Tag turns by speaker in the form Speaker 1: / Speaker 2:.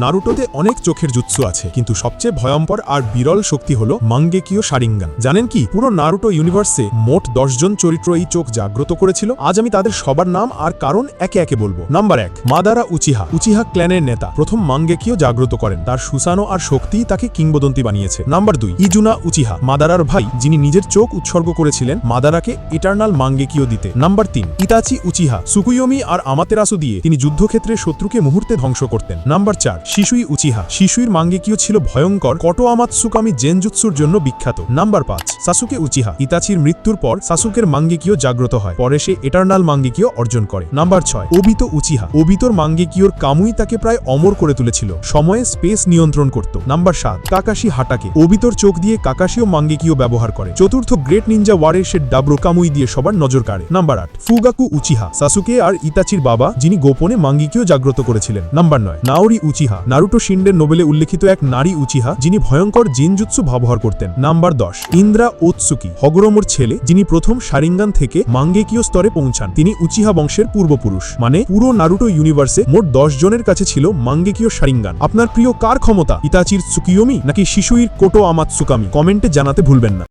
Speaker 1: নারুটোতে অনেক চোখের জুৎসু আছে, কিন্তু সবচেয়ে ভয়ঙ্কর আর বিরল শক্তি হলো মাঙ্গেকিও শারিঙ্গান। জানেন কি, পুরো নারুটো ইউনিভার্সে মোট 10 জন চরিত্র এই চোখ জাগ্রত করেছিল। আজ আমি তাদের সবার নাম আর কারণ একে একে বলবো। Number 1, Madara Uchiha. উচিহা ক্ল্যানের নেতা, প্রথম মাঙ্গেকিও জাগ্রত করেন। তার সুসানো আর শক্তি তাকে কিংবদন্তি বানিয়েছে। নাম্বার 2, ইজুনা উচিহা, মাদারার ভাই, যিনি নিজের চোখ উৎসর্গ করেছিলেন মাদারাকে ইটারনাল মাঙ্গেকিও দিতে। নাম্বার 3, ইতাচি উচিহা, সুকুয়োমি আর আমাতেরাসু দিয়ে তিনি যুদ্ধক্ষেত্রে শত্রুকে মুহূর্তে ধ্বংস করতেন। নাম্বার 4, শিশুই উচিহা। শিশুইর মাঙ্গেকিও ছিল ভয়ঙ্কর কোটো আমাতসুকামি জেনজুৎসুর জন্য বিখ্যাত। Number 5, Sasuke Uchiha. ইতাচির মৃত্যুর পর সাসুকের মাঙ্গেকিও জাগ্রত হয়, পরে সে এটারনাল মাঙ্গেকিও অর্জন করে। Number 6, Obito Uchiha. ওবিতোর মাঙ্গেকিওর কামুই তাকে প্রায় অমর করে তুলেছিল, সময়ে স্পেস নিয়ন্ত্রণ করত। Number 7, Kakashi হাটাকে। ওবিতোর চোখ দিয়ে কাকাশিও মাঙ্গেকিও ব্যবহার করে। চতুর্থ গ্রেট নিনজা ওয়ারের সে ডাব্রো কামুই দিয়ে সবার নজর কাড়ে। Number 8, ফুগাকু Uchiha. সাসুকে আর ইতাচির বাবা, যিনি গোপনে মাঙ্গেকিও জাগ্রত করেছিলেন। Number 9, Naori Uchiha. নারুটো শিন্ডের নোবেলে উল্লেখিত এক নারী উচিহা, যিনি ভয়ঙ্কর জিনজুৎসু ব্যবহার করতেন। নাম্বার 10, ইন্দ্রা ওতসুকি, হগরমোর ছেলে, যিনি প্রথম শারিঙ্গান থেকে মাঙ্গেকিও স্তরে পৌঁছান। তিনি উচিহা বংশের পূর্বপুরুষ। মানে পুরো নারুটো ইউনিভার্সে মোট 10 জনের কাছে ছিল মাঙ্গেকিও শারিঙ্গান। আপনার প্রিয় কার ক্ষমতা, ইতাচির সুকিয়োমি নাকি শিশুইর কোটো আমাতসুকামি? কমেন্টে জানাতে ভুলবেন না।